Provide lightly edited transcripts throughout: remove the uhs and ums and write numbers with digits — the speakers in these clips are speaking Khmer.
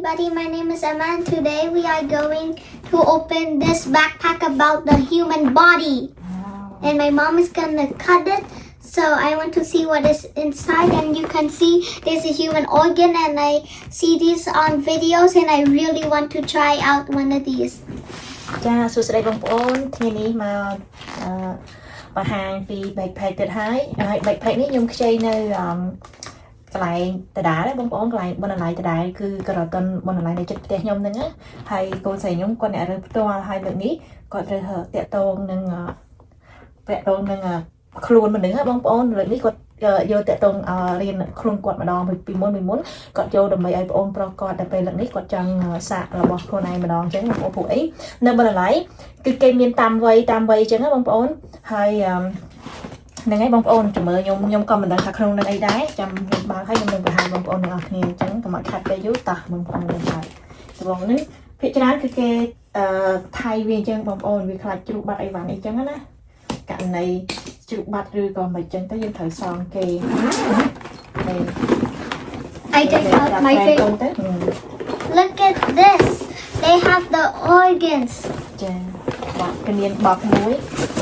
everybody, my name is Emma and today we are going to open this backpack about the human body. Wow. And my mom is gonna cut it, so I want to see what is inside. And you can see there's a human organ, and I see these on videos and I really want to try out one of these. ចាសួស្តីបងប្អូនថ្ងៃនេះមកបង្ហាញពី backpack ទៀតហើយ backpack នេះខ្ញុំខ្ចីនៅកន្លែងដដែលបងប្អូនកន្លែងបណ្ណាល័យដដែលគឺក៏រកបណ្ណាល័យនៅជិតផ្ទះខ្ញុំហ្នឹងណាហើយកូនស្រីខ្ញុំគាត់អ្នករើសផ្ទាល់ហើយលើកនេះគាត់រើសតាក់ទងនឹងខ្លួនមនុស្សហ៎បងប្អូនលើកនេះគាត់យកតាក់ទងរៀនខ្លួនគាត់ម្ដងពីមុនគាត់យកដើម្បីឲ្យបងប្អូនប្រុសគាត់តែពេលលើកនេះគាត់ចង់សាករបស់ខ្លួនឯងម្ដងអញ្ចឹងបងប្អូនពួកអីនៅបណ្ណាល័យគឺគេមានតាមវ័យអញ្ចឹងណាបងប្អូនហើយហ្នឹងហើយបងប្អូនចាំមើលខ្ញុំក៏មិនដឹងថាក្នុងនឹងអីដែរចាំខ្ញុំបើកឲ្យខ្ញុំនឹងបង្ហាញបងប្អូនទាំងអស់គ្នាអញ្ចឹងកុំឲ្យខាត់ពេលយូរតោះបងប្អូននឹងហើយដំបូងនេះភាគច្រើនគឺគេថៃវាអញ្ចឹងបងប្អូនវាខ្លាចជ្រូកបាត់អីវ៉ាន់អីចឹងណាករណីជ្រូកបាត់ឬក៏មិនចឹងទៅយើងត្រូវសងគេ I take out my favorite. Look at this. They have the organs. ចាបាត់គេមានបបមួយ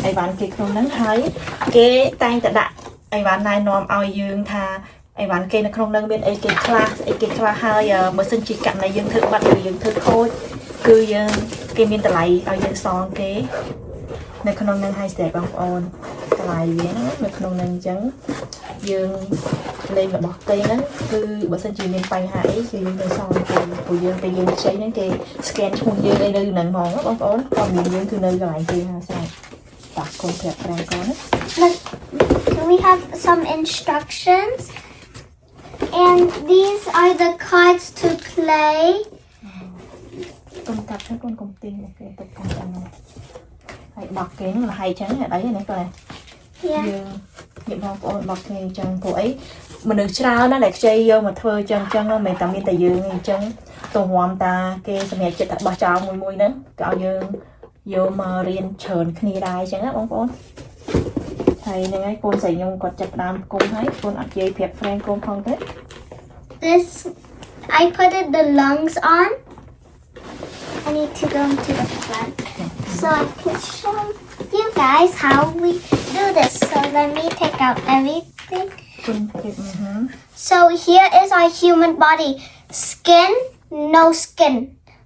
អីវ៉ាន់គេក្នុងហ្នឹងហើយគេតែងតែដាក់អីវ៉ាន់ណែនាំឲ្យយើងថាអីវ៉ាន់គេនៅក្នុងហ្នឹងមានអីគេខ្លះហើយបើសិនជាករណីយើងធ្វើបាត់ឬយើងធ្វើខូចគឺយើងគេមានតម្លៃឲ្យយើងសងគេនៅក្នុងហ្នឹងហើយស្ទើរបងប្អូនតម្លៃវាហ្នឹងនៅក្នុងហ្នឹងអញ្ចឹងយើងលេងរបស់គេហ្នឹងគឺបើសិនជាមានបញ្ហាអីគឺយើងទៅសងគេព្រោះយើងពេលយើងខ្ចីហ្នឹងគេ scan ឈ្មោះយើងឯនៅហ្នឹងហ្មងបងប្អូនព័ត៌មានយើងគឺនៅកន្លែងគេហើយស្អាតតាកូនប្រាប់ប្រាំកូនណា Look, we have some instructions, and these are the cards to play. កុំកាត់ហើយកូនកុំទីមកគេទៅកាត់ហ្នឹងហើយបោះគេហ្នឹងហើយចឹងអត់អីហ្នឹងគាត់ Yeah. យើងនិយាយបងប្អូនរបស់គ្នាអញ្ចឹងព្រោះអីមនុស្សច្រើនណាស់ដែលខ្ចីយកមកធ្វើអញ្ចឹងមិនមែនតែមានតែយើងទេអញ្ចឹងទៅរំតាគេសម្រាប់ចិត្តតែបោះចោលមួយហ្នឹងក៏ឲ្យយើងយកមករៀនច្រើនគ្នាដែរអញ្ចឹងណាបងប្អូនហើយហ្នឹងហើយកូនស្រីខ្ញុំគាត់ចាប់ផ្ដើមគុំហើយកូនអត់និយាយប្រាប់ friend កូនផងទេ This, I put the lungs on. I need to go into the front so I can show you guys how we do this. So let me take out everything. So here is our human body. Skin, no skin.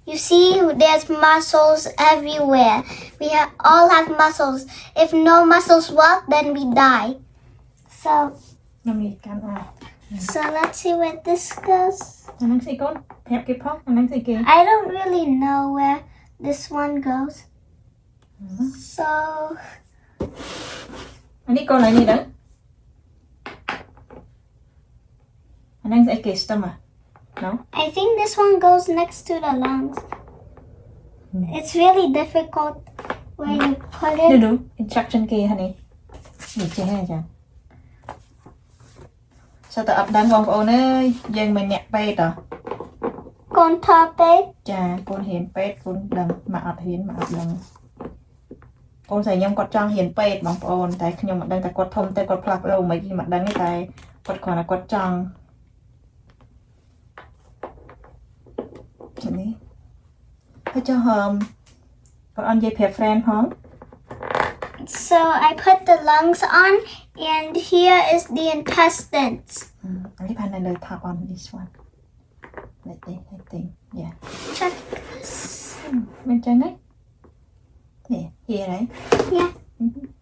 You see there's muscles everywhere. We all have muscles. If no muscles work, then we die. So let's see where this goes. I don't really know where this one goes. So No? I think this one goes next to the lungs. It's really difficult where you put it. No. Instruction key, honey. Sao tao ập đánh con ôn ơi, dân mình nhặt bê tao. Con thơ bếp. Chà, con hiền bếp, con đằng mà ọt hiền mà ọt đằng. Con xài nhông quạt trăng hiền bếp bằng ôn, tại nhông mặt đằng tại quạt thông tay quạt plug lâu mấy gì mặt đằng ấy tại quạt còn là quạt trăng. Chuyện đi. Phải cho hòm. Còn on dây phẹp friend không? So I put the lungs on, and here is the intestines. I find another top on this one. I think, yeah. Check this. Bên trên đấy. Yeah, here right? Yeah.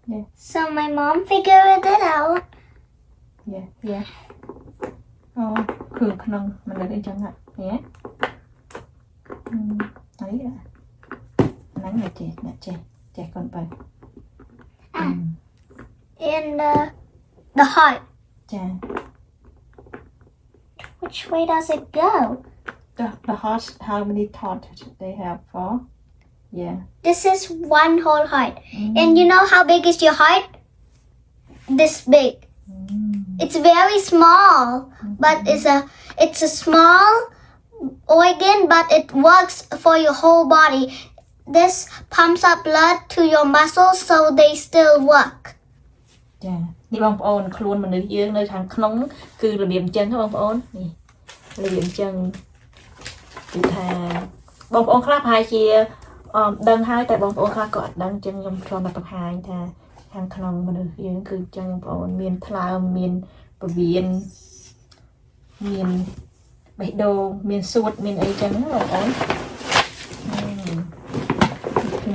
Yeah. So my mom figured it out. Yeah. Oh, khử khăn mình lên chân ạ. Yeah. Đấy ạ. Nắng là trẻ con bay. And the heart. Yeah. Which way does it go? The heart, how many thoughts they have for? Yeah. This is one whole heart. And you know how big is your heart? This big. It's very small, but it's a small organ, but it works for your whole body. This pumps up blood to your muscles so they still work. Yeah. នេះបងប្អូនខ្លួនមនុស្សយើងនៅខាងក្នុងគឺរបៀបអញ្ចឹងបងប្អូននេះរបៀបអញ្ចឹង គឺថាបងប្អូនខ្លះប្រហែលជាដឹងហើយតែបងប្អូនខ្លះក៏អត់ដឹងចឹងខ្ញុំគ្រាន់តែបង្ហាញថាខាងក្នុងមនុស្សយើងគឺចឹងបងប្អូនមានថ្លើមមានពវៀនមានបេះដូងមានសួតមានអីចឹងណាបងប្អូន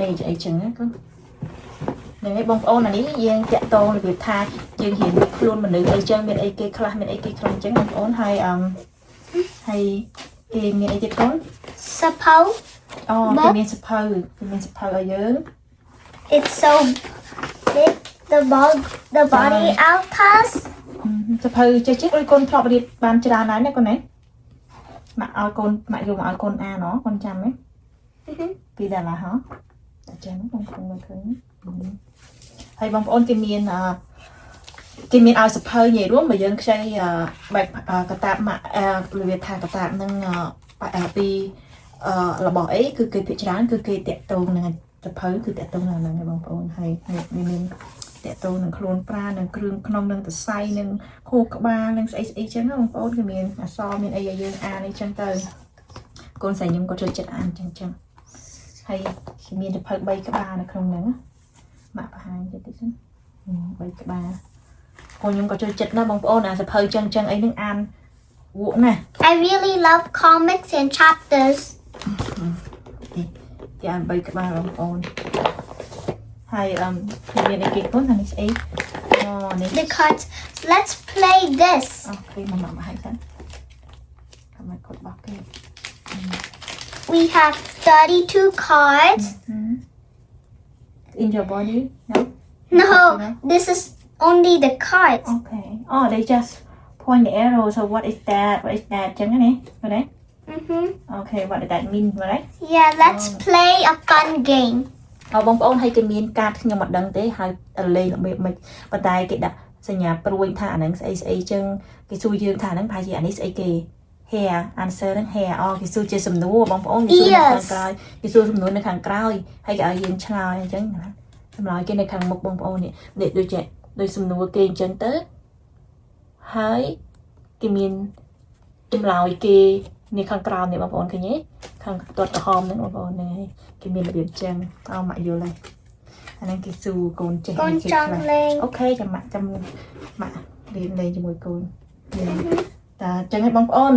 នេះអីចឹងណាគឺហ្នឹងហើយបងប្អូនអានេះយើងតាក់ទងរបៀបថាយើងហ៊ានខ្លួនមនុស្សអីចឹងមានអីគេខ្លះមានអីគេខ្លះចឹងបងប្អូនហើយហើយគេមានអីទៀតកូន Suppose អូគេមានសភៅឲ្យយើង it's so big the body outcast សភៅចេះដូចកូនធ្លាប់រៀនបានច្រើនហើយណាកូនណាមកឲ្យកូនមកយកមកឲ្យកូនអានហ៎កូនចាំទេពីដល់ឡាហ៎តែចាំបងប្អូនមើលឃើញហើយបងប្អូនគេមានឲ្យសភៅនិយាយរួមបើយើងខ្ចីបែបកតាបមករបៀបថាកតាបនឹងពីរបស់អីគឺគេភាគច្រើនគឺគេតាក់ទងនឹងសភៅគឺតាក់ទងនឹងហ្នឹងបងប្អូនហើយមានតាក់ទងនឹងខ្លួនប្រានឹងគ្រឿងក្នុងនឹងសរសៃនឹងខួរក្បាលនឹងស្អីចឹងបងប្អូនគឺមានអក្សរមានអីឲ្យយើងអានអីចឹងទៅកូនស្រីខ្ញុំក៏ចូលចិត្តអានចឹងហើយមានសភៅ3ក្បាលនៅក្នុងហ្នឹងមកបង្ហាញតិចសិន3ក្បាលកូនខ្ញុំក៏ចូលចិត្តណាបងប្អូនអាសភៅចឹងអីនឹងអានវក់ណា I really love comics and chapters គេអាន3ក្បាលបងប្អូនហើយមានអីគេកូនអានេះស្អីនេះ the cards let's play this អូខេមកឲ្យសិនមកកត់បោះគេ we have 32 cards in your body no this is only the cards okay oh they just point the arrow so what is that ចឹងណាឃើញទេ okay what does that mean right yeah let's play a fun game បងប្អូនឲ្យគេមានកាតខ្ញុំអត់ដឹងទេហើយលេងរបៀបម៉េចប៉ុន្តែគេដាក់សញ្ញាព្រួយថាអាហ្នឹងស្អីចឹងគេសួរយើងថាហ្នឹងប្រហែលជាអានេះស្អីគេ hair answer ហ្នឹង hair គេសួរជាសំណួរបងប្អូនគេសួរនៅខាងក្រោយគេសួរសំណួរនៅខាងក្រោយហើយគេឲ្យយើងឆ្លើយអញ្ចឹងចម្លើយគេនៅខាងមុខបងប្អូននេះដូចសំណួរគេអញ្ចឹងទៅហើយគេមានចម្លើយគេនេះខាងក្រោមនេះបងប្អូនឃើញទេខាងទាត់ក្រហមហ្នឹងបងប្អូនហ្នឹងហើយគេមានរបៀបចឹងអោមកយល់ហើយអាហ្នឹងគេស៊ូកូនចេះ កូនចង់លេង អូខេចាំមករៀនលេងជាមួយកូនតែចឹងហើយបងប្អូន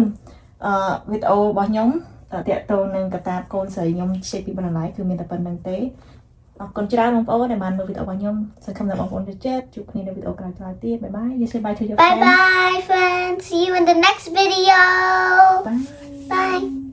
វីដេអូរបស់ខ្ញុំតាក់ទងនឹងកតាបកូនស្រីខ្ញុំជិះពីបណ្ណាល័យគឺមានតែប៉ុណ្្នឹងទេអរគុណច្រើនបងប្អូនដែលបានមើលវីដេអូរបស់ខ្ញុំសង្ឃឹមថាបងប្អូនចូលចិត្តជួបគ្នានៅវីដេអូក្រោយៗទៀតបាយបាយ You say bye to your friends bye friends see you in the next video bye bye